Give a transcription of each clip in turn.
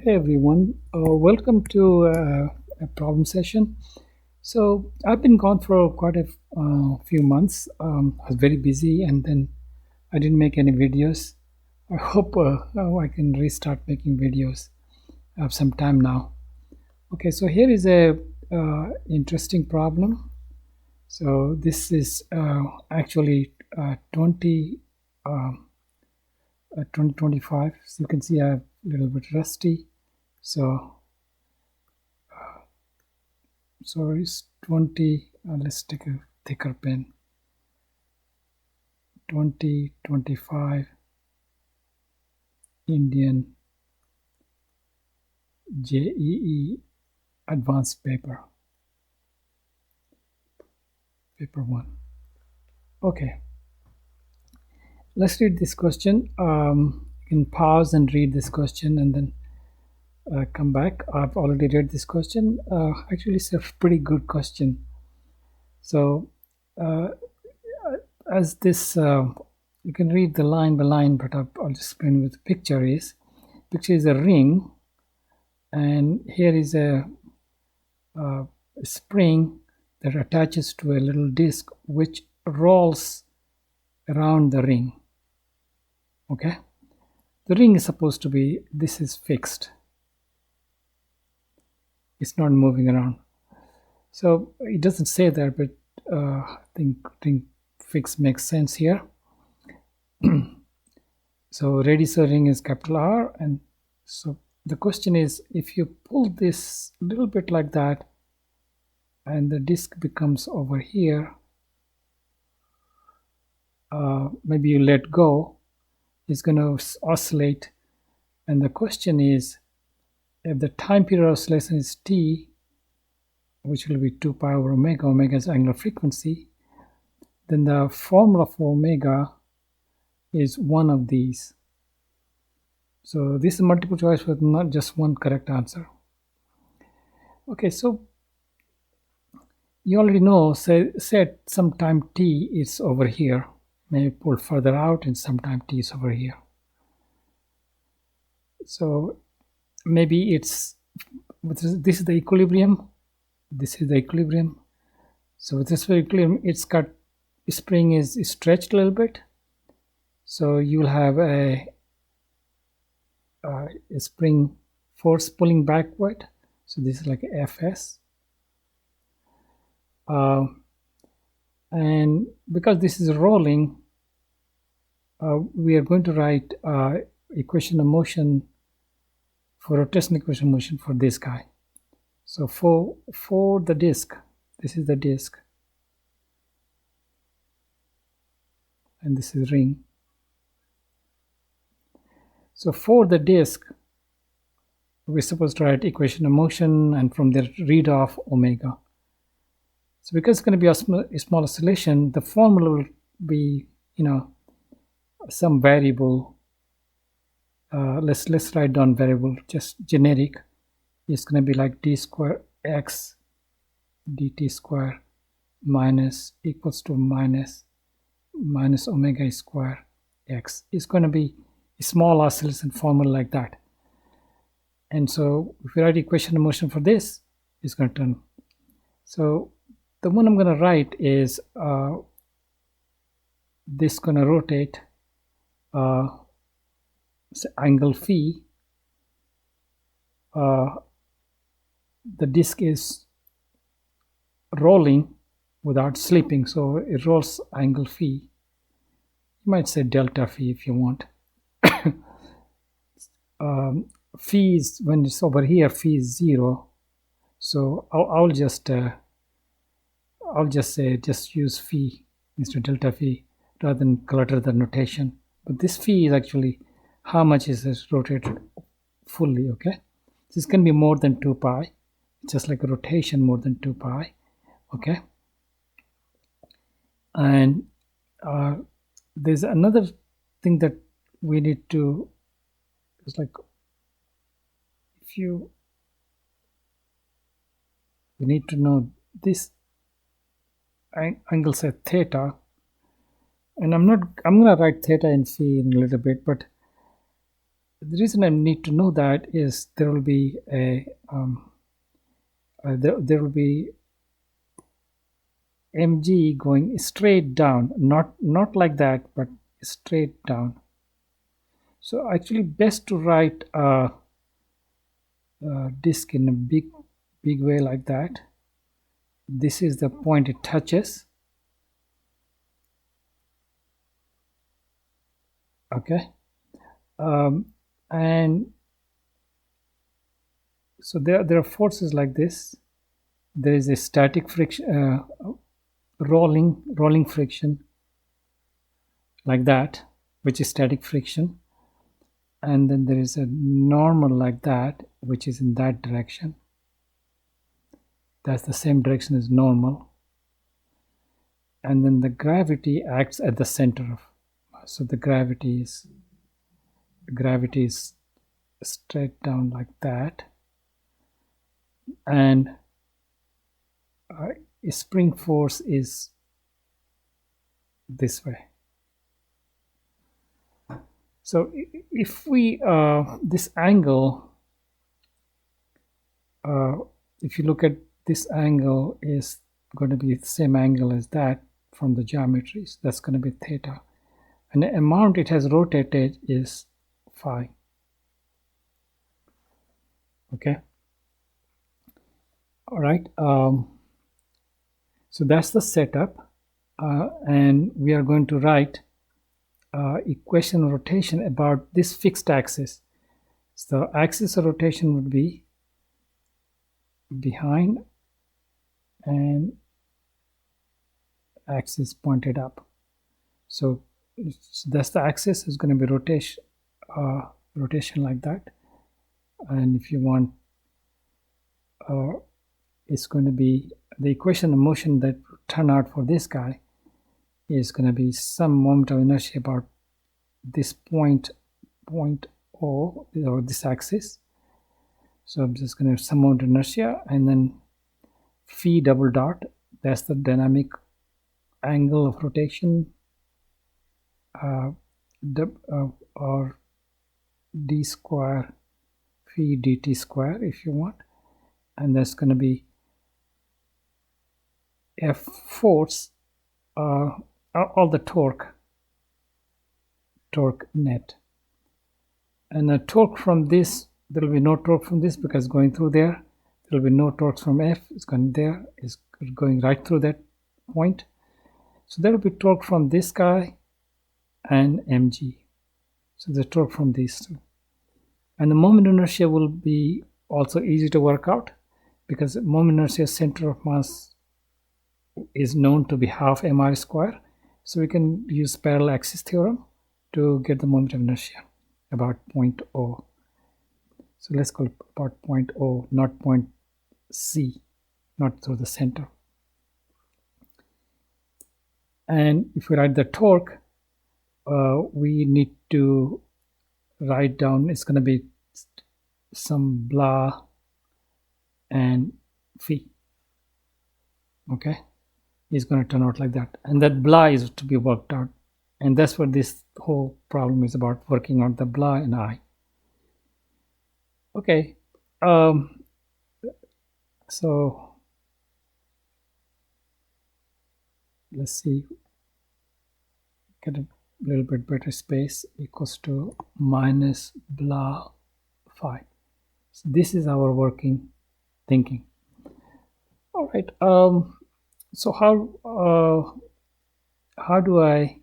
Hey everyone, welcome to a problem session. So I've been gone for quite a few months. I was very busy and then I didn't make any videos. I hope I can restart making videos. I have some time now. Okay, so here is a interesting problem. So this is actually 2025. So you can see I'm a little bit rusty. So it's 20, let's take a thicker pen. 2025 Indian JEE advanced paper 1. Okay, let's read this question. You can pause and read this question and then come back. I've already read this question. Actually, it's a pretty good question. So as this you can read the line by line, but I'll just explain what the picture is. Picture is a ring, and here is a spring that attaches to a little disc which rolls around the ring. Okay, the ring is supposed to be, this is fixed, it's not moving around. So it doesn't say that, but I think ring fixed makes sense here. So radius of ring is capital R, and so the question is, if you pull this a little bit like that and the disc becomes over here, maybe you let go, it's going to oscillate. And the question is, if the time period of oscillation is t, which will be 2 pi over omega, omega is angular frequency, then the formula for omega is one of these. So this is multiple choice with not just one correct answer. Okay, so you already know, say sometime t is over here, maybe pull further out, and sometime t is over here. So maybe it's, this is the equilibrium, this is the equilibrium. So with this equilibrium, it's got, spring is stretched a little bit, so you'll have a spring force pulling backward. So this is like Fs, and because this is rolling, we are going to write equation of motion for rotational equation of motion for this guy. So for the disk, this is the disk, and this is ring. So for the disk, we're supposed to write equation of motion, and from there read off omega. So because it's going to be a small oscillation, the formula will be, some variable. Let's write down variable, just generic. It's going to be like d square x dt square minus equals to minus omega square x. It's going to be a small oscillation formula like that. And so if we write equation of motion for this, it's going to turn. So the one I'm going to write is this going to rotate angle phi. The disk is rolling without slipping, so it rolls angle phi. You might say delta phi if you want. Phi is, when it's over here, phi is 0. So I'll just say, just use phi instead of delta phi rather than clutter the notation. But this phi is actually how much is this rotated fully. Okay, this can be more than 2 pi. It's just like a rotation more than 2 pi. Okay, and there's another thing that we need to, it's like, we need to know this angle, say theta, and I'm going to write theta in phi in a little bit, but The reason I need to know that is there will be a there will be mg going straight down, not like that, but straight down. So actually best to write a disk in a big way like that. This is the point it touches. Okay, and so there are forces like this. There is a static friction, rolling friction like that, which is static friction, and then there is a normal like that, which is in that direction. That's the same direction as normal. And then the gravity acts at the center of, so the gravity is straight down like that, and spring force is this way. So if we this angle, if you look at this angle, is going to be the same angle as that from the geometries. That's going to be theta, and the amount it has rotated is phi. Okay, all right. So that's the setup, and we are going to write equation of rotation about this fixed axis. So axis of rotation would be behind and axis pointed up. So that's the axis is going to be rotation like that. And if you want, it's going to be the equation of motion that turn out for this guy is going to be some moment of inertia about this point O, or this axis. So I'm just going to have some amount of inertia, and then phi double dot, that's the dynamic angle of rotation, or d square phi dt square if you want, and that's going to be F force, all the torque net, and the torque from this, there will be no torque from this because going through there will be no torque from F. It's going there, is going right through that point. So there will be torque from this guy and mg. So the torque from these two, and the moment inertia will be also easy to work out because moment inertia center of mass is known to be half mr square. So we can use parallel axis theorem to get the moment of inertia about point O. So let's call it about point O, not point C, not through the center. And if we write the torque, we need to write down, it's going to be some blah and phi. Okay, it's going to turn out like that, and that blah is to be worked out, and that's what this whole problem is about, working out the blah and I. Okay, so let's see, get a little bit better space, equals to minus blah phi. So this is our working thinking. All right, so how do I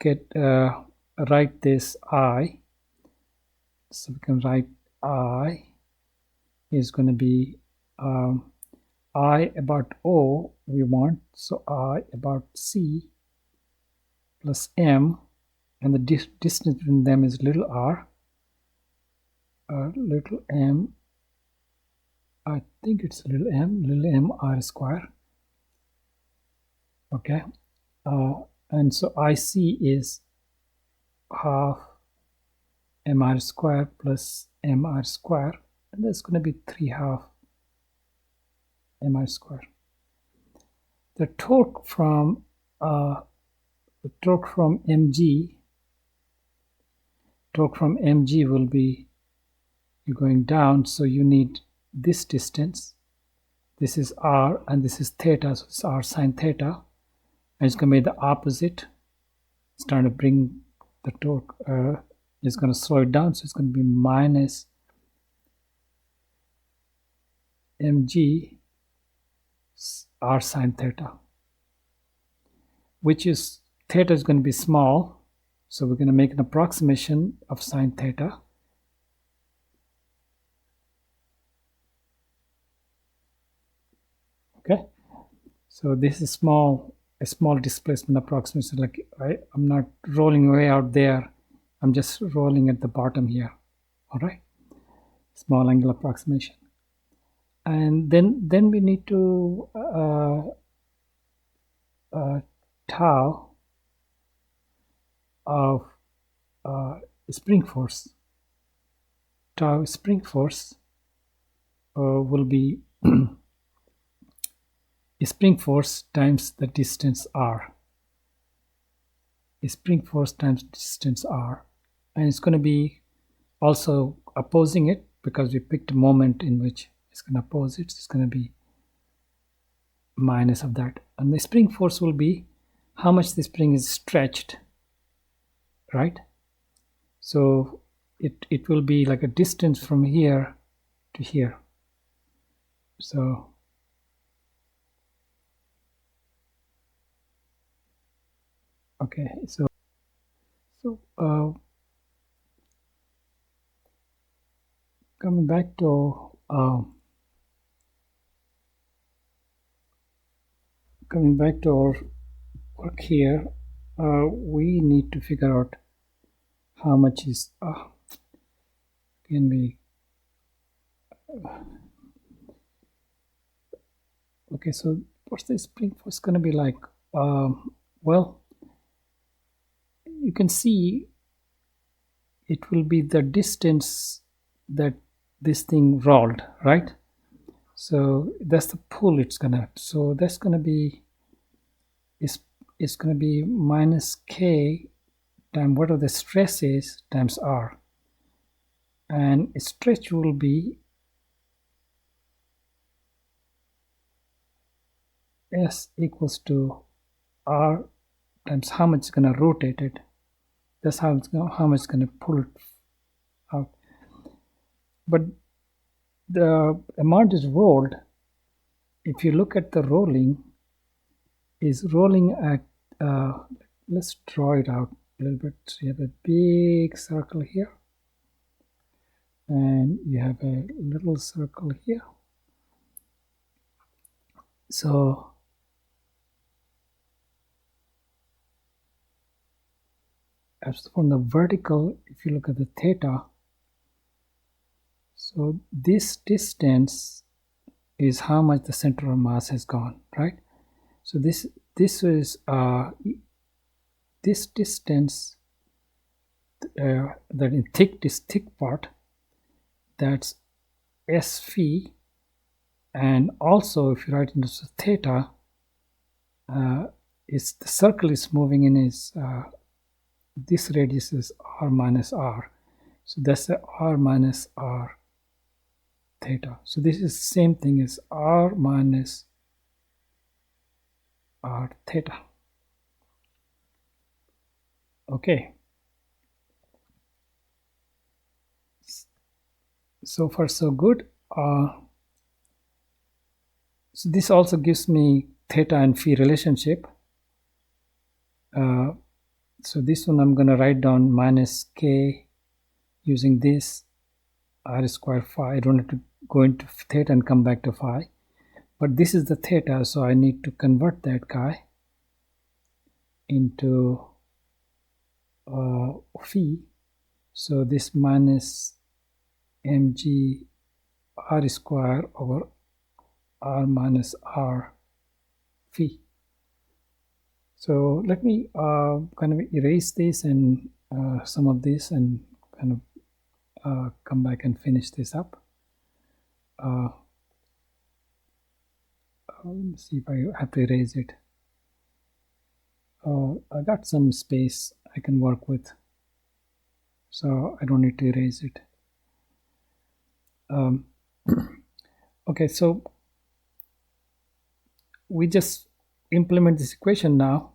get write this I? So we can write I is going to be I about O we want, so I about C plus M, and the distance between them is little r, little m, I think it's little m r square. Okay, and so IC is half mr square plus mr square, and that's going to be 3/2 mr square. The torque from mg torque from mg will be, you're going down, so you need this distance. This is r and this is theta, so it's r sine theta, and it's going to be the opposite. It's trying to bring the torque, it's going to slow it down, so it's going to be minus mg r sine theta, which is, theta is going to be small, so we're going to make an approximation of sine theta. Okay, so this is a small displacement approximation. Like I'm not rolling way out there, I'm just rolling at the bottom here. All right, small angle approximation. And then we need to tau of spring force. Tau spring force will be spring force times the distance r. Spring force times distance r, and it's going to be also opposing it because we picked a moment in which it's going to oppose it. So it's going to be minus of that, and the spring force will be how much the spring is stretched, right? So it will be like a distance from here to here. So okay, so coming back to our work here, we need to figure out how much is can be okay. So what's the spring force going to be like? Well, you can see it will be the distance that this thing rolled, right? So that's the pull it's gonna, so that's gonna be, it's gonna be minus k times whatever the stress is times r, and stretch will be s equals to r times how much it's gonna rotate it. That's how much it's gonna pull it out. But the amount is rolled, if you look at the rolling, is rolling at let's draw it out a little bit. So you have a big circle here and you have a little circle here. So as from the vertical, if you look at the theta, so this distance is how much the center of mass has gone, right? So this is this distance that in this thick part, that's s phi, and also if you write into theta, is the circle is moving in is this radius is r minus r, so that's the r minus r theta. So this is the same thing as r minus r theta. Okay, so far so good. So this also gives me theta and phi relationship. So this one I'm going to write down minus k using this r square phi. I don't have to go into theta and come back to phi, but this is the theta, so I need to convert that guy into phi. So this minus mg r square over r minus r phi. So let me kind of erase this and some of this and kind of come back and finish this up. Let me see if I have to erase it. I got some space I can work with. so I don't need to erase it. Okay, so we just implement this equation now.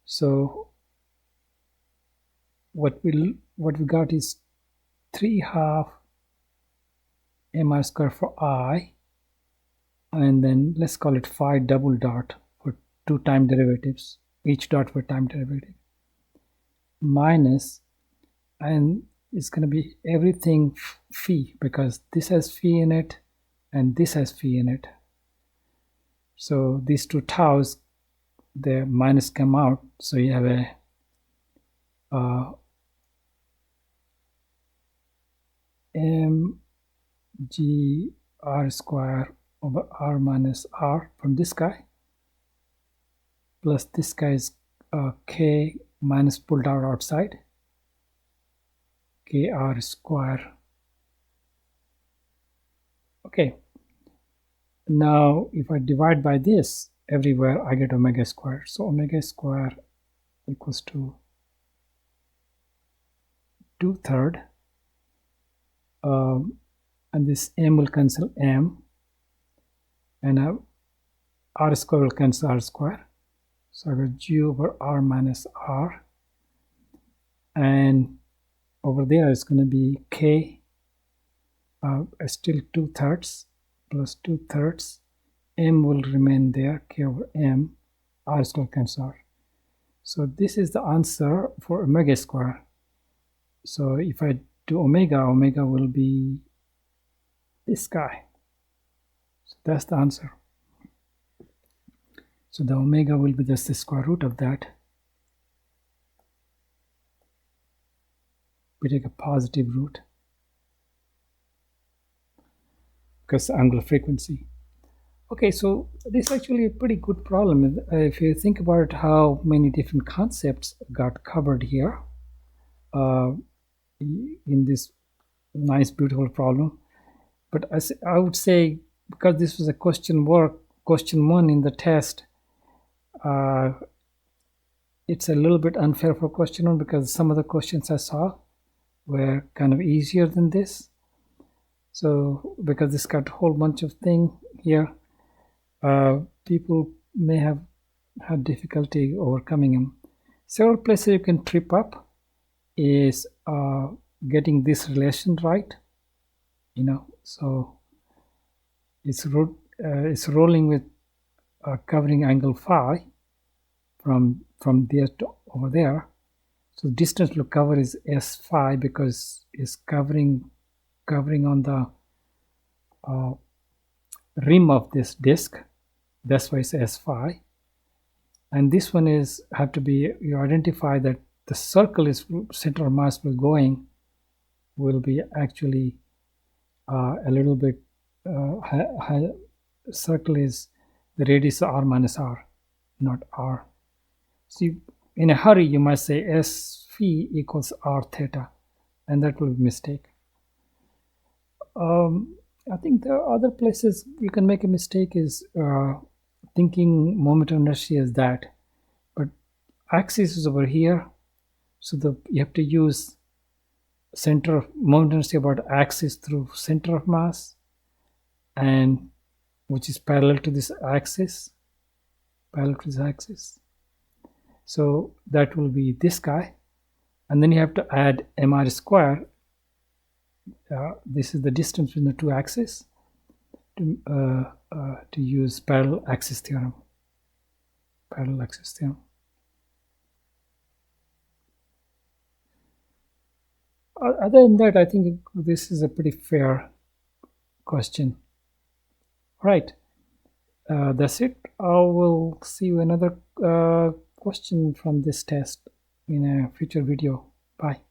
So what we got is 3/2 mr square for I, and then let's call it phi double dot for two time derivatives, each dot for time derivative, minus, and it's going to be everything phi, because this has phi in it and this has phi in it. So these two taus, the minus come out, so you have a mg r square over r minus r from this guy, plus this guy is k minus pulled out outside, kr square. Okay, now if I divide by this everywhere, I get omega square. So omega square equals to 2/3, and this m will cancel m, and r square will cancel r square. So I got g over r minus r, and over there it's going to be k, still 2/3 plus 2/3, m will remain there, k over m, r square cancel r. So this is the answer for omega square. So if I do omega, omega will be this guy. So that's the answer. So the omega will be just the square root of that. We take a positive root because angular frequency. Okay, so this is actually a pretty good problem if you think about how many different concepts got covered here in this nice, beautiful problem. But I would say, because this was a question 1 in the test, it's a little bit unfair for question 1 because some of the questions I saw were kind of easier than this. So because this got a whole bunch of things here, people may have had difficulty overcoming them. Several places you can trip up is getting this relation right, so it's rolling with covering angle phi from there to over there. So distance to cover is s phi because it's covering on the rim of this disk. That's why it's s phi. And this one is have to be, you identify that the circle is center of mass will be actually a little bit circle is the radius r minus r, not r. So in a hurry you might say s phi equals r theta, and that will be a mistake. I think there are other places you can make a mistake is thinking moment of inertia is that, but axis is over here, so you have to use center of moment of inertia about axis through center of mass, and which is parallel to this axis, so that will be this guy, and then you have to add mr square. This is the distance between the two axes to use parallel axis theorem. Other than that, I think this is a pretty fair question. All right, that's it. I will see you another question from this test in a future video. Bye.